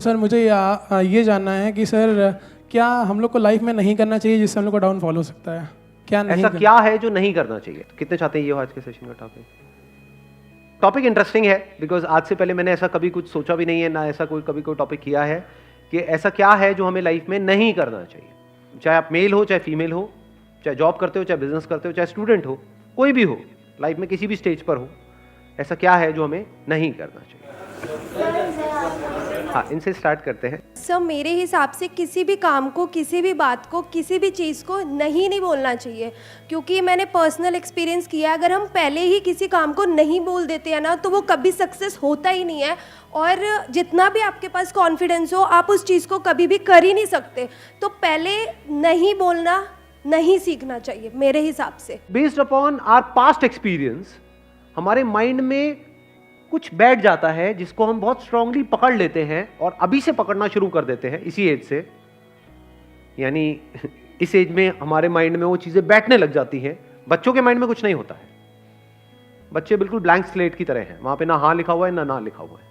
Sir मुझे ये जानना है कि सर क्या हम लोग को लाइफ में नहीं करना चाहिए जिससे हम लोग को डाउनफॉल हो सकता है? क्या नहीं ऐसा क्या है जो नहीं करना चाहिए? तो कितने चाहते हैं ये हो आज के सेशन का टॉपिक इंटरेस्टिंग है, बिकॉज आज से पहले मैंने ऐसा कभी कुछ सोचा भी नहीं है, ना ऐसा कभी कोई टॉपिक किया है कि ऐसा क्या है जो हमें लाइफ में नहीं करना चाहिए। चाहे आप मेल हो, चाहे फीमेल हो, चाहे जॉब करते हो, चाहे बिजनेस करते हो, चाहे स्टूडेंट हो, कोई भी हो, लाइफ में किसी भी स्टेज पर हो, ऐसा क्या है जो हमें नहीं करना चाहिए? हाँ, इनसे स्टार्ट करते हैं। सर मेरे हिसाब से किसी भी काम को, किसी भी बात को, किसी भी चीज़ को नहीं बोलना चाहिए, क्योंकि मैंने पर्सनल एक्सपीरियंस किया है, अगर हम पहले ही किसी काम को नहीं बोल देते हैं ना तो वो कभी सक्सेस होता ही नहीं है, और जितना भी आपके पास कॉन्फिडेंस हो आप उस चीज़ को कभी भी कर ही नहीं सकते। तो पहले नहीं बोलना नहीं सीखना चाहिए मेरे हिसाब से। Based upon our past experience हमारे माइंड में कुछ बैठ जाता है जिसको हम बहुत स्ट्रांगली पकड़ लेते हैं और अभी से पकड़ना शुरू कर देते हैं इसी एज से, यानी इस एज में हमारे माइंड में वो चीजें बैठने लग जाती हैं। बच्चों के माइंड में कुछ नहीं होता है, बच्चे बिल्कुल ब्लैंक स्लेट की तरह हैं, वहां पे ना हाँ लिखा हुआ है ना लिखा हुआ है,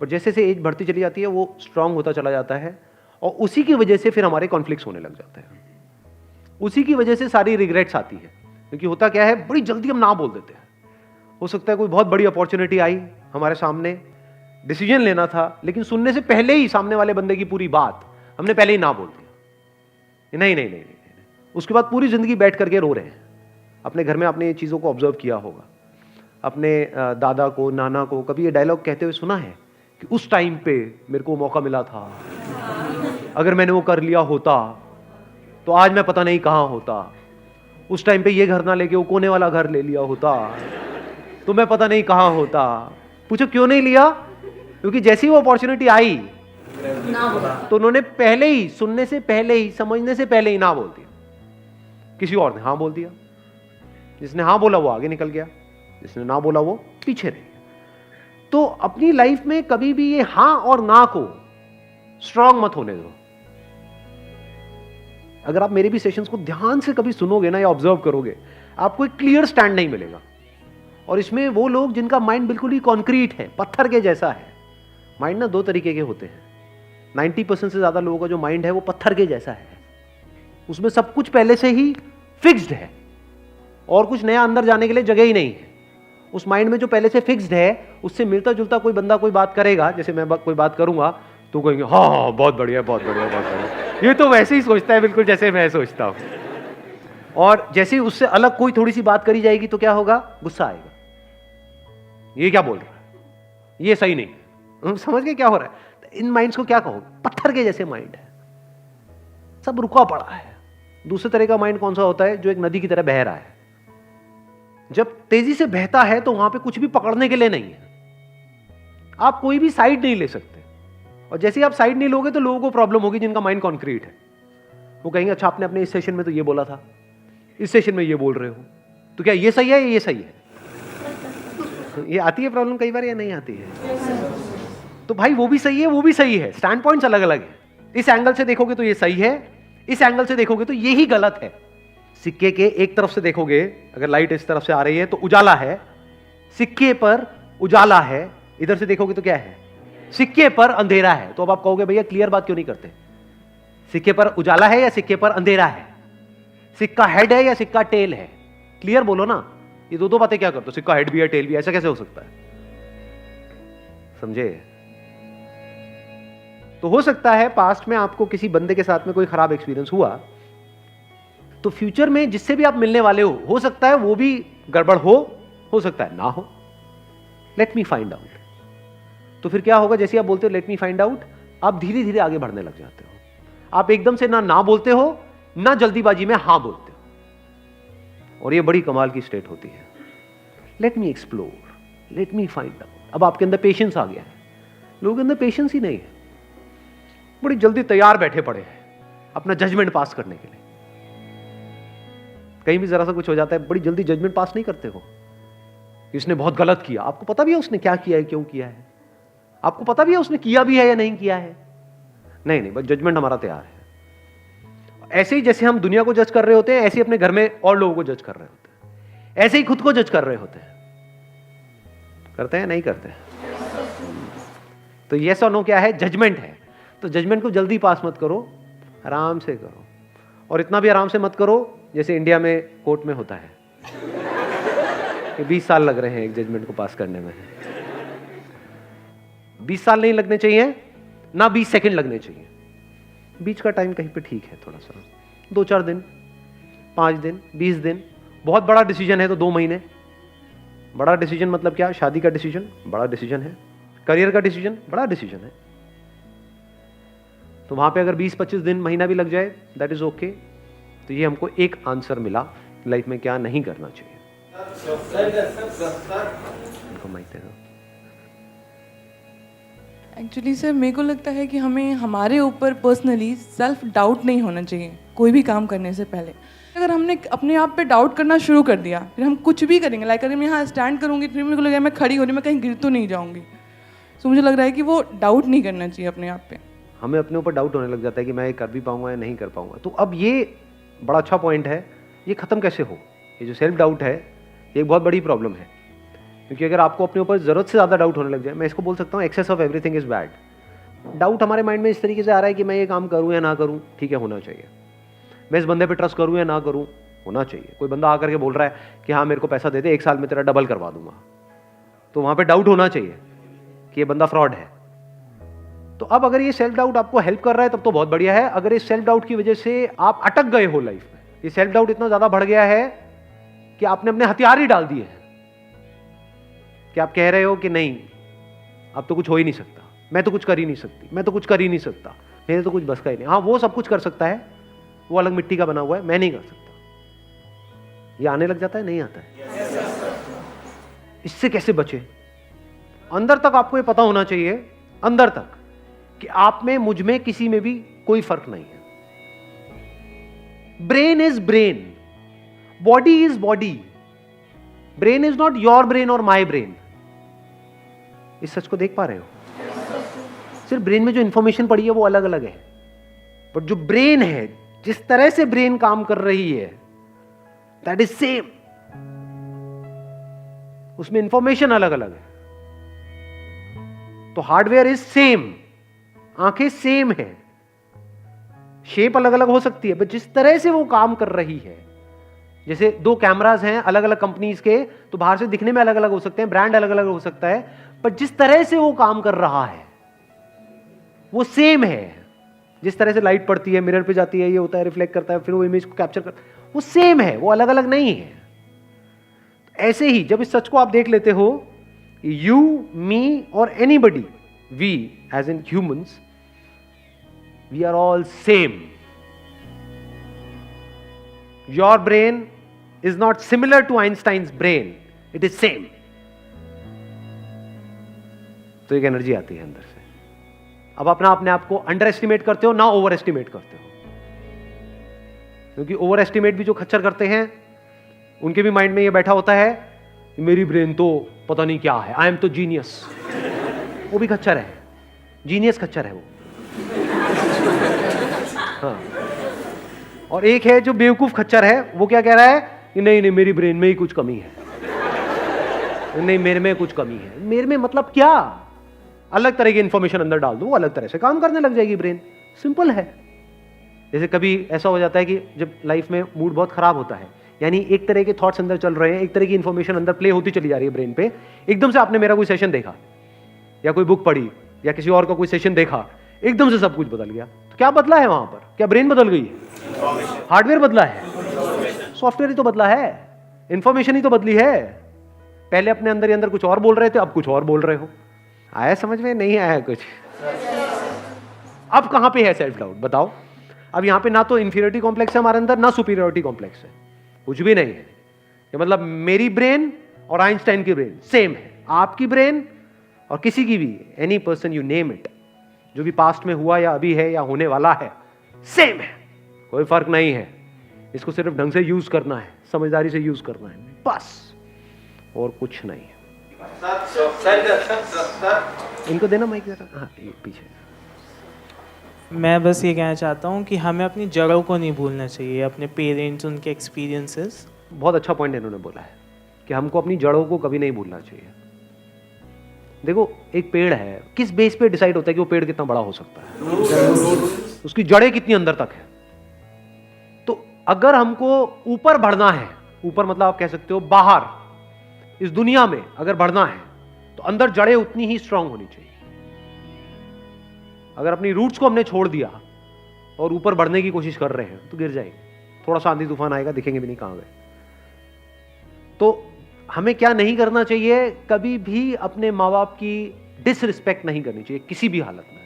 पर जैसे जैसे एज बढ़ती चली जाती है वो स्ट्रांग होता चला जाता है और उसी की वजह से फिर हमारे कॉन्फ्लिक्ट्स होने लग जाते हैं, उसी की वजह से सारी रिग्रेट्स आती है। क्योंकि होता क्या है, बड़ी जल्दी हम ना बोल देते हैं। हो सकता है कोई बहुत बड़ी अपॉर्चुनिटी आई हमारे सामने, डिसीजन लेना था, लेकिन सुनने से पहले ही सामने वाले बंदे की पूरी बात हमने पहले ही ना बोल दिया। नहीं। उसके बाद पूरी जिंदगी बैठ करके रो रहे हैं। अपने घर में आपने चीज़ों को ऑब्जर्व किया होगा, अपने दादा को, नाना को कभी ये डायलॉग कहते हुए सुना है कि उस टाइम पे मेरे को मौका मिला था, अगर मैंने वो कर लिया होता तो आज मैं पता नहीं कहाँ होता, उस टाइम पे ये घर ना लेके वो कोने वाला घर ले लिया होता तो मैं पता नहीं कहाँ होता। पूछो क्यों नहीं लिया? क्योंकि जैसी वो अपॉर्चुनिटी आई तो उन्होंने पहले ही, सुनने से पहले ही, समझने से पहले ही ना बोल दिया। किसी और ने हाँ बोल दिया, जिसने हाँ बोला वो आगे निकल गया, जिसने ना बोला वो पीछे रह गया। तो अपनी लाइफ में कभी भी ये हाँ और ना को स्ट्रांग मत होने दो। अगर आप मेरे भी सेशंस को ध्यान से कभी सुनोगे ना या ऑब्जर्व करोगे, आपको एक क्लियर स्टैंड नहीं मिलेगा। और इसमें वो लोग जिनका माइंड बिल्कुल ही कॉन्क्रीट है, पत्थर के जैसा है। माइंड ना दो तरीके के होते हैं, 90% से ज्यादा लोगों का जो माइंड है वो पत्थर के जैसा है, उसमें सब कुछ पहले से ही फिक्स्ड है और कुछ नया अंदर जाने के लिए जगह ही नहीं है। उस माइंड में जो पहले से फिक्स्ड है उससे मिलता जुलता कोई बंदा कोई बात करेगा, जैसे मैं कोई बात करूंगा तो कहेंगे हाँ बहुत बढ़िया बहुत बढ़िया बहुत बढ़िया, ये तो वैसे ही सोचता है बिल्कुल जैसे मैं सोचता हूं। और जैसे ही उससे अलग कोई थोड़ी सी बात करी जाएगी तो क्या होगा, गुस्सा आएगा, ये क्या बोल रहा है, ये सही नहीं। समझ गए क्या हो रहा है? इन माइंड्स को क्या कहो, पत्थर के जैसे माइंड है, सब रुका पड़ा है। दूसरे तरह का माइंड कौन सा होता है, जो एक नदी की तरह बह रहा है। जब तेजी से बहता है तो वहां पे कुछ भी पकड़ने के लिए नहीं है, आप कोई भी साइड नहीं ले सकते। और जैसे ही आप साइड नहीं लोगे तो लोगों को प्रॉब्लम होगी जिनका माइंड कॉन्क्रीट है। वो कहेंगे अच्छा आपने अपने इस सेशन में तो ये बोला था, इस सेशन में ये बोल रहे हो, तो क्या ये सही है या ये सही है? ये आती है प्रॉब्लम कई बार या नहीं आती है? तो भाई वो भी सही है, वो भी सही है, स्टैंड पॉइंट्स अलग अलग है। इस एंगल से देखोगे तो ये सही है, इस एंगल से देखोगे तो यही गलत है। सिक्के के एक तरफ से देखोगे, अगर लाइट इस तरफ से आ रही है तो उजाला है, सिक्के पर उजाला है, इधर से देखोगे तो क्या है, सिक्के पर अंधेरा है। तो अब आप कहोगे भैया क्लियर बात क्यों नहीं करते, सिक्के पर उजाला है या सिक्के पर अंधेरा है, सिक्का हेड है या सिक्का टेल है, क्लियर बोलो ना। ये दो बातें क्या करते हो, सिक्का हेड भी है टेल भी, ऐसा कैसे हो सकता है? समझे? तो हो सकता है पास्ट में आपको किसी बंदे के साथ में कोई खराब एक्सपीरियंस हुआ, तो फ्यूचर में जिससे भी आप मिलने वाले हो सकता है वो भी गड़बड़ हो सकता है ना हो। Let me find out. तो फिर क्या होगा, जैसे आप बोलते हो लेट मी फाइंड आउट, आप धीरे धीरे आगे बढ़ने लग जाते हो। आप एकदम से ना बोलते हो, ना जल्दीबाजी में हां बोलते हो, और ये बड़ी कमाल की स्टेट होती है। Let me explore, let me find out. अब आपके अंदर पेशेंस आ गया है। लोगों के अंदर पेशेंस ही नहीं है, बड़ी जल्दी तैयार बैठे पड़े हैं अपना जजमेंट पास करने के लिए। कहीं भी जरा सा कुछ हो जाता है, बड़ी जल्दी जजमेंट पास नहीं करते हो कि उसने बहुत गलत किया। आपको पता भी है उसने क्या किया है, क्यों किया है, आपको पता भी है उसने किया भी है या नहीं किया है। नहीं, बस जजमेंट हमारा तैयार है। ऐसे ही जैसे हम दुनिया को जज कर रहे होते हैं, ऐसे ही अपने घर में और लोगों को जज कर रहे होते हैं, ऐसे ही खुद को जज कर रहे होते हैं। करते हैं नहीं करते हैं? तो यस और नो क्या है, जजमेंट है। तो जजमेंट को जल्दी पास मत करो, आराम से करो, और इतना भी आराम से मत करो जैसे इंडिया में कोर्ट में होता है कि 20 साल लग रहे हैं एक जजमेंट को पास करने में। 20 साल नहीं लगने चाहिए, ना 20 सेकंड लगने चाहिए, बीच का टाइम कहीं पे ठीक है, थोड़ा सा 2-4 दिन, 5 दिन, 20 दिन। बहुत बड़ा डिसीजन है तो 2 महीने। बड़ा डिसीजन मतलब क्या? शादी का डिसीजन बड़ा डिसीजन है, करियर का डिसीजन बड़ा डिसीजन है, तो वहां पे अगर 20-25 दिन, महीना भी लग जाए, दैट इज ओके। तो ये हमको एक आंसर मिला लाइफ में क्या नहीं करना चाहिए। एक्चुअली सर मेरे को लगता है कि हमें हमारे ऊपर पर्सनली सेल्फ डाउट नहीं होना चाहिए कोई भी काम करने से पहले। अगर हमने अपने आप पे डाउट करना शुरू कर दिया, फिर हम कुछ भी करेंगे, लाइक अगर मैं यहाँ स्टैंड करूँगी फिर मेरे को लगेगा मैं खड़ी हो रही, मैं कहीं गिर तो नहीं जाऊँगी। सो मुझे लग रहा है कि वो डाउट नहीं करना चाहिए अपने आप पे। हमें अपने ऊपर डाउट होने लग जाता है कि मैं ये कर भी पाऊंगा या नहीं कर पाऊंगा। तो अब ये बड़ा अच्छा पॉइंट है, ये ख़त्म कैसे हो? ये जो सेल्फ डाउट है ये एक बहुत बड़ी प्रॉब्लम है, क्योंकि अगर आपको अपने ऊपर ज़रूरत से ज़्यादा डाउट होने लग जाए, मैं इसको बोल सकता हूँ excess of everything is bad. Doubt हमारे माइंड में इस तरीके से आ रहा है कि मैं ये काम करूँ या ना करूँ, ठीक है, होना चाहिए। मैं इस बंदे पे ट्रस्ट करूँ या ना करूँ, होना चाहिए। कोई बंदा आकर के बोल रहा है कि हाँ मेरे को पैसा दे दे, 1 साल में तेरा डबल करवा दूंगा, तो वहाँ पे डाउट होना चाहिए कि ये बंदा फ्रॉड है। तो अब अगर ये सेल्फ डाउट आपको हेल्प कर रहा है तब तो बहुत बढ़िया है। अगर इस सेल्फ डाउट की वजह से आप अटक गए हो लाइफ में, ये सेल्फ डाउट इतना ज्यादा बढ़ गया है कि आपने अपने हथियार ही डाल दिए हैं, कि आप कह रहे हो कि नहीं अब तो कुछ हो ही नहीं सकता, मैं तो कुछ कर ही नहीं सकती, मैं तो कुछ कर ही नहीं सकता, मेरे तो कुछ बस का ही नहीं। हाँ वो सब कुछ कर सकता है, वो अलग मिट्टी का बना हुआ है, मैं नहीं कर सकता। ये आने लग जाता है, नहीं आता है। इससे कैसे बचे? अंदर तक आपको ये पता होना चाहिए, अंदर तक, कि आप में, मुझ में, किसी में भी कोई फर्क नहीं है। Brain is brain, body is body, brain is not your brain और माई ब्रेन। इस सच को देख पा रहे हो? सिर्फ ब्रेन में जो इंफॉर्मेशन पड़ी है वो अलग अलग है, बट जो ब्रेन है, जिस तरह से ब्रेन काम कर रही है, दैट इज सेम। उसमें इंफॉर्मेशन अलग अलग है। तो हार्डवेयर इज सेम, आंखें सेम है, शेप अलग अलग हो सकती है, बट जिस तरह से वो काम कर रही है, जैसे 2 कैमरास हैं अलग अलग कंपनीज के, तो बाहर से दिखने में अलग अलग हो सकते हैं, ब्रांड अलग अलग हो सकता है, पर जिस तरह से वो काम कर रहा है वो सेम है। जिस तरह से लाइट पड़ती है, मिरर पे जाती है, ये होता है, रिफ्लेक्ट करता है, फिर वो इमेज को कैप्चर करता है, वो सेम है, वो अलग अलग नहीं है। ऐसे ही जब इस सच को आप देख लेते हो, यू, मी और anybody, we as in humans, we are all same. Your brain is not similar to Einstein's brain, it is same. तो एक एनर्जी आती है अंदर से। अब अपने आप को अंडर एस्टिमेट करते हो ना ओवर एस्टिमेट करते हो, क्योंकि ओवर एस्टिमेट भी जो खच्चर करते हैं उनके भी माइंड में ये बैठा होता है कि मेरी ब्रेन तो पता नहीं क्या है, आई एम तो जीनियस। वो भी खच्चर है, जीनियस खच्चर है वो। हाँ। और एक है जो बेवकूफ खच्चर है, वो क्या कह रहा है कि नहीं नहीं मेरी ब्रेन में ही कुछ कमी है, नहीं मेरे में कुछ कमी है। मेरे में मतलब क्या? अलग तरह की इंफॉर्मेशन अंदर डाल दो, वो अलग तरह से काम करने लग जाएगी ब्रेन। सिंपल है। जैसे कभी ऐसा हो जाता है कि जब लाइफ में मूड बहुत खराब होता है, यानी एक तरह के थॉट्स अंदर चल रहे हैं, एक तरह की इंफॉर्मेशन अंदर प्ले होती चली जा रही है ब्रेन पे, एकदम से आपने मेरा कोई सेशन देखा या कोई बुक पढ़ी या किसी और का कोई सेशन देखा, एकदम से सब कुछ बदल गया। तो क्या बदला है वहां पर? क्या ब्रेन बदल गई है? हार्डवेयर बदला है, सॉफ्टवेयर ही तो बदला है, इंफॉर्मेशन ही तो बदली है। पहले अपने अंदर ही अंदर कुछ और बोल रहे थे, अब कुछ और बोल रहे हो। आया समझ में? नहीं आया कुछ? अब कहां पे है सेल्फ डाउट बताओ? अब यहां पे ना तो इंफीरियरिटी कॉम्प्लेक्स है हमारे अंदर, ना सुपीरियरिटी कॉम्प्लेक्स है, कुछ भी नहीं है। ये मतलब मेरी ब्रेन और आइंस्टाइन की ब्रेन सेम है, आपकी ब्रेन और किसी की भी, any person you name it, जो भी पास्ट में हुआ या अभी है या होने वाला है, सेम है, कोई फर्क नहीं है। इसको सिर्फ ढंग से यूज करना है, समझदारी से यूज करना है, बस, और कुछ नहीं है। इनको देना माइक जरा। हाँ पीछे। मैं बस ये कहना चाहता हूँ कि हमें अपनी जड़ों को नहीं भूलना चाहिए, अपने पेरेंट्स, उनके एक्सपीरियंसेस। बहुत अच्छा पॉइंट इन्होंने बोला है कि हमको अपनी जड़ों को कभी नहीं भूलना चाहिए। देखो एक पेड़ है, किस बेस पे डिसाइड होता है कि वो पेड़ कितना बड़ा हो सकता है? उसकी जड़ें कितनी अंदर तक है। तो अगर हमको ऊपर बढ़ना है, ऊपर मतलब आप कह सकते हो बाहर इस दुनिया में अगर बढ़ना है, तो अंदर जड़ें उतनी ही स्ट्रांग होनी चाहिए। अगर अपनी रूट्स को हमने छोड़ दिया और ऊपर बढ़ने की कोशिश कर रहे हैं तो गिर जाएंगे। थोड़ा सा आंधी तूफान आएगा, दिखेंगे भी नहीं कहां गए। तो हमें क्या नहीं करना चाहिए, कभी भी अपने माँ बाप की डिसरिस्पेक्ट नहीं करनी चाहिए किसी भी हालत में।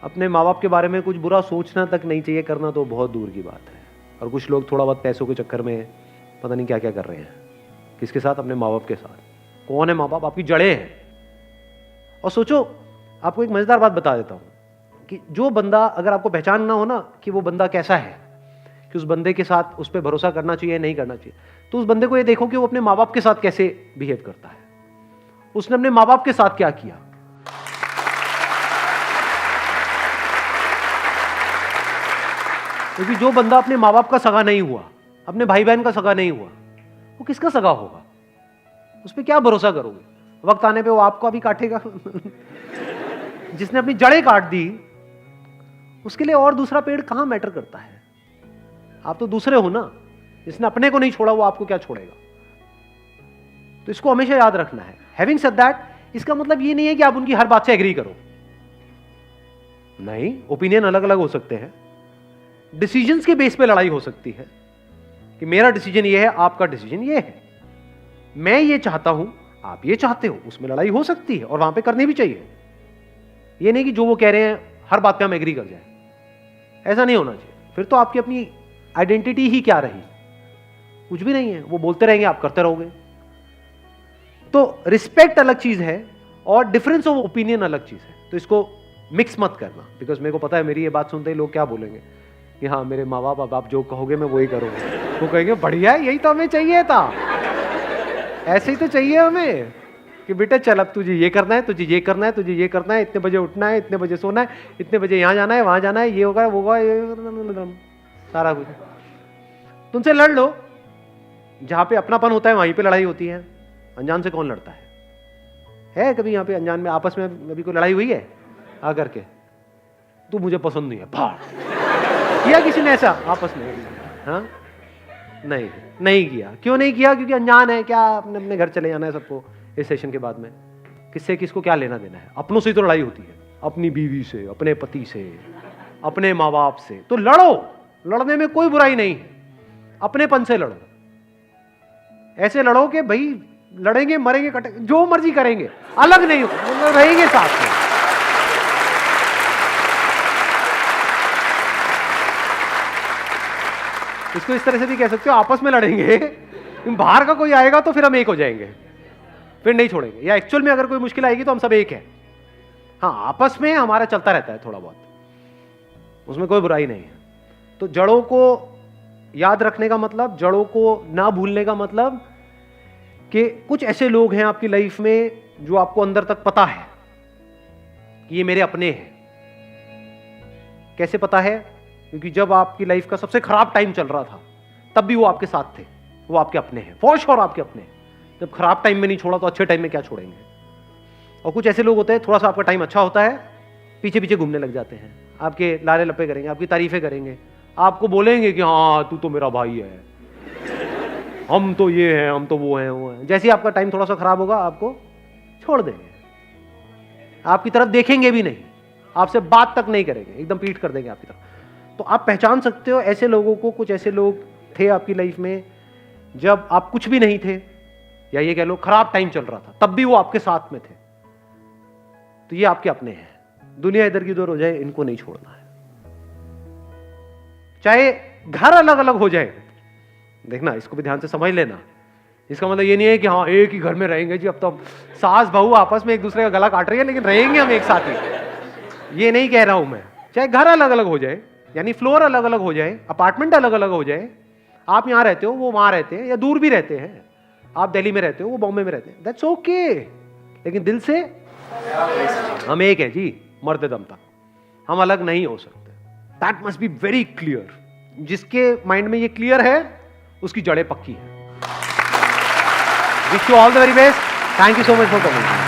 अपने माँ बाप के बारे में कुछ बुरा सोचना तक नहीं चाहिए, करना तो बहुत दूर की बात है। और कुछ लोग थोड़ा बहुत पैसों के चक्कर में पता नहीं क्या क्या कर रहे हैं। किसके साथ? अपने माँ बाप के साथ। कौन है माँ बाप? आपकी जड़ें हैं। और सोचो, आपको एक मजेदार बात बता देता हूं कि जो बंदा, अगर आपको पहचानना हो ना कि वो बंदा कैसा है, कि उस बंदे के साथ उस पर भरोसा करना चाहिए नहीं करना चाहिए, तो उस बंदे को ये देखो कि वो अपने माँ बाप के साथ कैसे बिहेव करता है। उसने अपने माँ बाप के साथ क्या किया। क्योंकि जो बंदा अपने माँ बाप का सगा नहीं हुआ, अपने भाई बहन का सगा नहीं हुआ, वो किसका सगा होगा? उस पर क्या भरोसा करोगे? वक्त आने पे वो आपको भी काटेगा। जिसने अपनी जड़ें काट दी, उसके लिए और दूसरा पेड़ कहां मैटर करता है? आप तो दूसरे हो ना। जिसने अपने को नहीं छोड़ा वो आपको क्या छोड़ेगा? तो इसको हमेशा याद रखना है। हैविंग सेड दैट, इसका मतलब ये नहीं है कि आप उनकी हर बात से एग्री करो। नहीं, ओपिनियन अलग अलग हो सकते हैं। डिसीजंस के बेस पे लड़ाई हो सकती है कि मेरा डिसीजन ये है, आपका डिसीजन ये है, मैं ये चाहता हूं, आप ये चाहते हो। उसमें लड़ाई हो सकती है और वहां पे करनी भी चाहिए। ये नहीं कि जो वो कह रहे हैं हर बात पे हम एग्री कर जाए। ऐसा नहीं होना चाहिए। फिर तो आपकी अपनी आइडेंटिटी ही क्या रही? कुछ भी नहीं है। वो बोलते रहेंगे, आप करते रहोगे। तो रिस्पेक्ट अलग चीज है और डिफरेंस ऑफ ओपिनियन अलग चीज है। तो इसको मिक्स मत करना। बिकॉज मेरे को पता है मेरी ये बात सुनते ही लोग क्या बोलेंगे कि हाँ, मेरे माँ बाप, अब आप जो कहोगे मैं वही करूंगा। वो कहेंगे बढ़िया है, यही तो हमें चाहिए था। ऐसे ही तो चाहिए हमें कि बेटा चल, अब तुझे ये करना है, तुझे ये करना है, तुझे ये करना है, इतने बजे उठना है, इतने बजे सोना है, इतने बजे यहाँ जाना है, वहां जाना है, ये होगा वो होगा, ये सारा कुछ। तुमसे लड़ लो। जहां पे अपनापन होता है वहीं पे लड़ाई होती है। अनजान से कौन लड़ता है कभी यहाँ पे अनजान में आपस में कभी कोई लड़ाई हुई है आकर के? तू मुझे पसंद नहीं है, भाड़ किया किसी ने ऐसा आपस में? हाँ, नहीं किया। क्यों नहीं किया? क्योंकि अनजान है। क्या अपने अपने घर चले जाना है सबको इस सेशन के बाद में? किससे किसको क्या लेना देना है? अपनों से ही तो लड़ाई होती है, अपनी बीवी से, अपने पति से, अपने माँ बाप से। तो लड़ो, लड़ने में कोई बुराई नहीं है। अपनेपन से लड़ो। ऐसे लड़ो कि भाई लड़ेंगे, मरेंगे, कटेंगे, जो मर्जी करेंगे, अलग नहीं हो, रहेंगे साथ में। इसको इस तरह से भी कह सकते हो, आपस में लड़ेंगे, बाहर का कोई आएगा तो फिर हम एक हो जाएंगे, फिर नहीं छोड़ेंगे। या एक्चुअल में अगर कोई मुश्किल आएगी तो हम सब एक है। हाँ, आपस में हमारा चलता रहता है थोड़ा बहुत, उसमें कोई बुराई नहीं है। तो जड़ों को याद रखने का मतलब, जड़ों को ना भूलने का मतलब कि कुछ ऐसे लोग हैं आपकी लाइफ में जो आपको अंदर तक पता है कि ये मेरे अपने हैं। कैसे पता है? क्योंकि जब आपकी लाइफ का सबसे खराब टाइम चल रहा था तब भी वो आपके साथ थे, वो आपके अपने हैं, फॉर श्योर आपके अपने हैं। जब खराब टाइम में नहीं छोड़ा तो अच्छे टाइम में क्या छोड़ेंगे? और कुछ ऐसे लोग होते हैं, थोड़ा सा आपका टाइम अच्छा होता है, पीछे पीछे घूमने लग जाते हैं, आपके लारे लपे करेंगे, आपकी तारीफें करेंगे, आपको बोलेंगे कि हाँ तू तो मेरा भाई है, हम तो ये हैं, हम तो वो हैं। जैसे ही आपका टाइम थोड़ा सा खराब होगा आपको छोड़ देंगे, आपकी तरफ देखेंगे भी नहीं, आपसे बात तक नहीं करेंगे, एकदम पीठ कर देंगे आपकी तरफ। तो आप पहचान सकते हो ऐसे लोगों को। कुछ ऐसे लोग थे आपकी लाइफ में जब आप कुछ भी नहीं थे, या ये कह लो खराब टाइम चल रहा था, तब भी वो आपके साथ में थे। तो ये आपके अपने हैं। दुनिया इधर की उधर हो जाए, इनको नहीं छोड़ना है। चाहे घर अलग अलग हो जाए, देखना, इसको भी ध्यान से समझ लेना। इसका मतलब ये नहीं है कि हाँ एक ही घर में रहेंगे जी, अब तो सास बहू आपस में एक दूसरे का गला काट रही है लेकिन रहेंगे हम एक साथ ही, ये नहीं कह रहा हूं मैं। चाहे घर अलग अलग हो जाए, यानी फ्लोर अलग अलग हो जाए, अपार्टमेंट अलग अलग हो जाए, आप यहां रहते हो वो वहां रहते हैं, या दूर भी रहते हैं, आप दिल्ली में रहते हो वो बॉम्बे में रहते हैं, दैट्स ओके। लेकिन दिल से हम एक है जी, मरते दम तक हम अलग नहीं हो सकते। That must be very clear. जिसके माइंड में ये क्लियर है उसकी जड़ें पक्की है। Wish you all the very best. Thank you so much for coming.